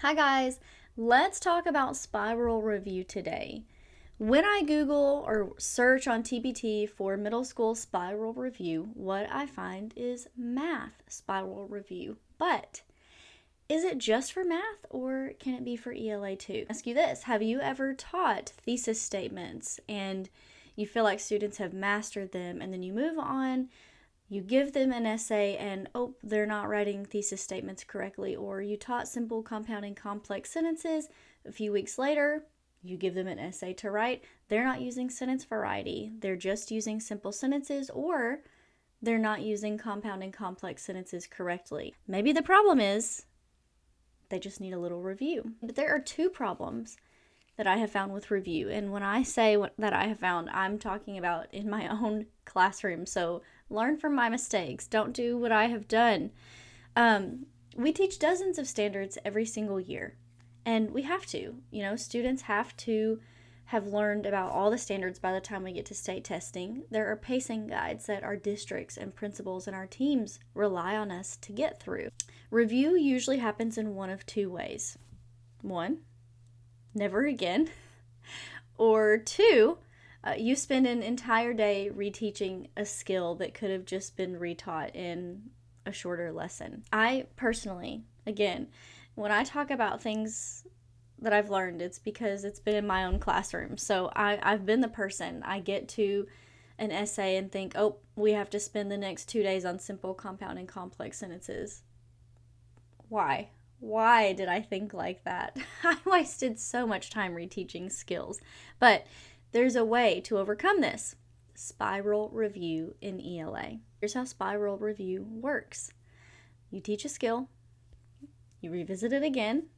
Hi guys, let's talk about spiral review today. When I Google or search on TPT for middle school spiral review, what I find is math spiral review. But is it just for math or can it be for ELA too? Ask you this, have you ever taught thesis statements and you feel like students have mastered them and then you move on, you give them an essay and they're not writing thesis statements correctly, or you taught simple compounding complex sentences, a few weeks later you give them an essay to write, they're not using sentence variety, they're just using simple sentences, or they're not using compounding complex sentences correctly. Maybe the problem is they just need a little review. But there are two problems that I have found with review. And when I say that I have found, I'm talking about in my own classroom. So learn from my mistakes. Don't do what I have done. We teach dozens of standards every single year. And we have to. Students have to have learned about all the standards by the time we get to state testing. There are pacing guides that our districts and principals and our teams rely on us to get through. Review usually happens in one of two ways. One, never again. Or two, you spend an entire day reteaching a skill that could have just been retaught in a shorter lesson. I personally, again, when I talk about things that I've learned, it's because it's been in my own classroom. So I've been the person. I get to an essay and think, we have to spend the next 2 days on simple compounding complex sentences. Why? Why did I think like that? I wasted so much time reteaching skills. But there's a way to overcome this. Spiral review in ELA. Here's how spiral review works. You teach a skill, you revisit it again,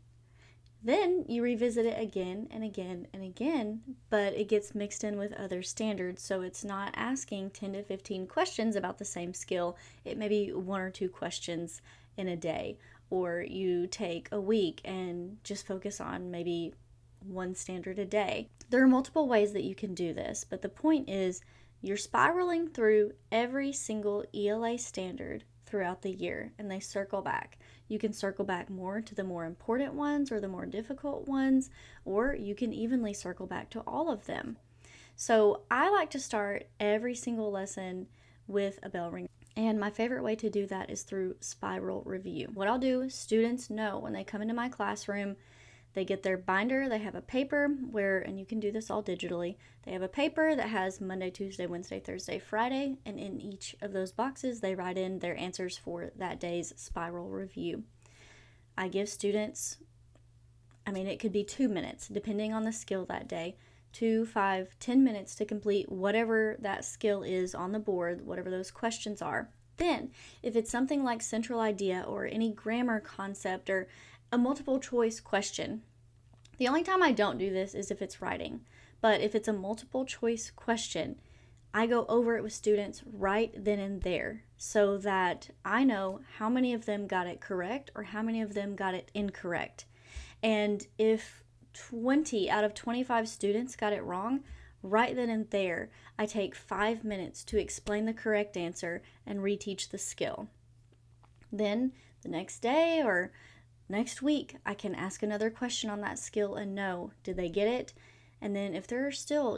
then you revisit it again and again and again, but it gets mixed in with other standards, so it's not asking 10 to 15 questions about the same skill. It may be 1 or 2 questions in a day. Or you take a week and just focus on maybe 1 standard a day. There are multiple ways that you can do this, but the point is you're spiraling through every single ELA standard throughout the year, and they circle back. You can circle back more to the more important ones or the more difficult ones, or you can evenly circle back to all of them. So I like to start every single lesson with a bell ringer. And my favorite way to do that is through spiral review. What I'll do is students know when they come into my classroom, they get their binder, they have a paper and you can do this all digitally, they have a paper that has Monday, Tuesday, Wednesday, Thursday, Friday, and in each of those boxes they write in their answers for that day's spiral review. I give students, it could be 2 minutes, depending on the skill that day, 2, 5, 10 minutes to complete whatever that skill is on the board, whatever those questions are. Then, if it's something like central idea or any grammar concept or a multiple choice question, the only time I don't do this is if it's writing. But if it's a multiple choice question, I go over it with students right then and there so that I know how many of them got it correct or how many of them got it incorrect. And if 20 out of 25 students got it wrong, right then and there, I take 5 minutes to explain the correct answer and reteach the skill. Then the next day or next week, I can ask another question on that skill and know, did they get it? And then if there are still,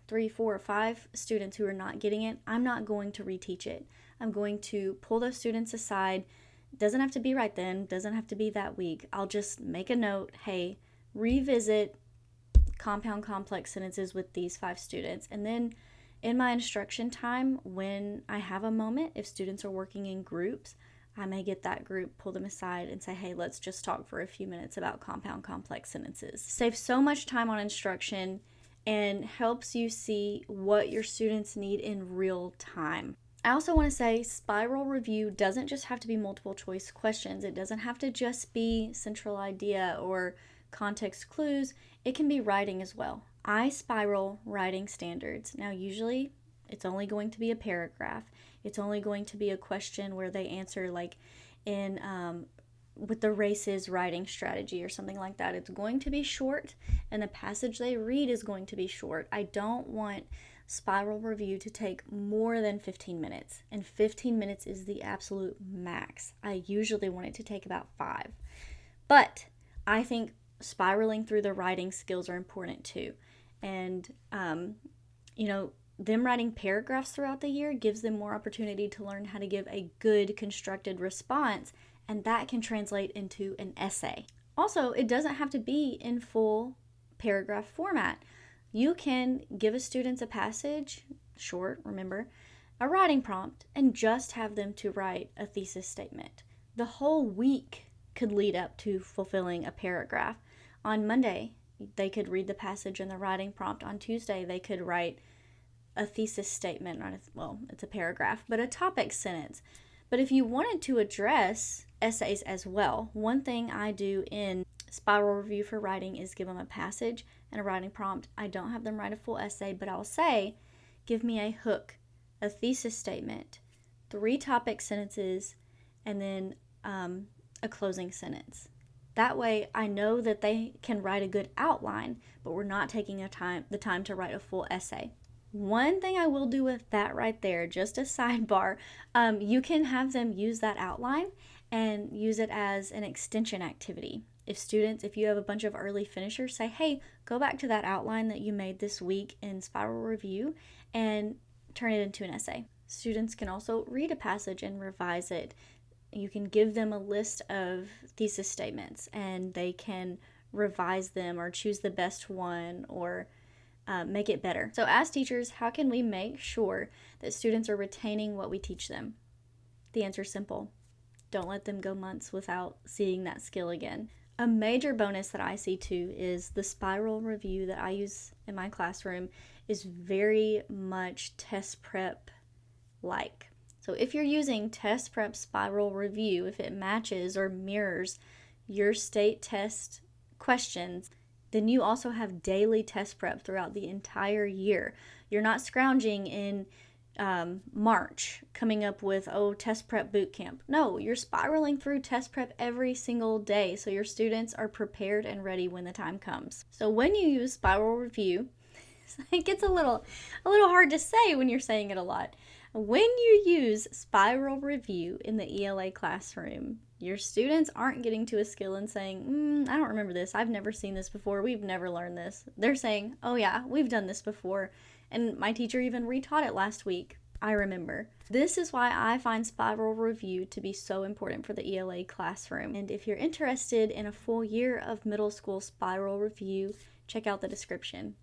3, 4, 5 students who are not getting it, I'm not going to reteach it. I'm going to pull those students aside. It doesn't have to be right then, doesn't have to be that week. I'll just make a note, hey, revisit compound complex sentences with these 5 students. And then in my instruction time, when I have a moment, if students are working in groups, I may get that group, pull them aside and say, hey, let's just talk for a few minutes about compound complex sentences. Saves so much time on instruction and helps you see what your students need in real time. I also want to say spiral review doesn't just have to be multiple choice questions. It doesn't have to just be central idea or context clues. It can be writing as well. I spiral writing standards. Now, usually it's only going to be a paragraph. It's only going to be a question where they answer like in with the races writing strategy or something like that. It's going to be short and the passage they read is going to be short. I don't want spiral review to take more than 15 minutes, and 15 minutes is the absolute max. I usually want it to take about 5. But I think spiraling through the writing skills are important too. And, them writing paragraphs throughout the year gives them more opportunity to learn how to give a good constructed response, and that can translate into an essay. Also, it doesn't have to be in full paragraph format. You can give a student a passage, short, remember, a writing prompt, and just have them to write a thesis statement. The whole week could lead up to fulfilling a paragraph. On Monday, they could read the passage and the writing prompt. On Tuesday, they could write a thesis statement, it's a paragraph, but a topic sentence. But if you wanted to address essays as well, one thing I do in Spiral Review for Writing is give them a passage and a writing prompt. I don't have them write a full essay, but I'll say, give me a hook, a thesis statement, 3 topic sentences, and then a closing sentence. That way I know that they can write a good outline, but we're not taking the time to write a full essay. One thing I will do with that right there, just a sidebar, you can have them use that outline and use it as an extension activity. If you have a bunch of early finishers, say, hey, go back to that outline that you made this week in Spiral Review and turn it into an essay. Students can also read a passage and revise it. You can give them a list of thesis statements and they can revise them or choose the best one or make it better. So as teachers, how can we make sure that students are retaining what we teach them? The answer is simple. Don't let them go months without seeing that skill again. A major bonus that I see too is the Spiral Review that I use in my classroom is very much test prep like. So if you're using test prep Spiral Review, if it matches or mirrors your state test questions, then you also have daily test prep throughout the entire year. You're not scrounging in March coming up with, test prep boot camp. No, you're spiraling through test prep every single day so your students are prepared and ready when the time comes. So when you use Spiral Review, it gets a little hard to say when you're saying it a lot. When you use Spiral Review in the ELA classroom, your students aren't getting to a skill and saying, I don't remember this. I've never seen this before. We've never learned this. They're saying, oh yeah, we've done this before. And my teacher even retaught it last week. I remember. This is why I find Spiral Review to be so important for the ELA classroom. And if you're interested in a full year of middle school Spiral Review, check out the description.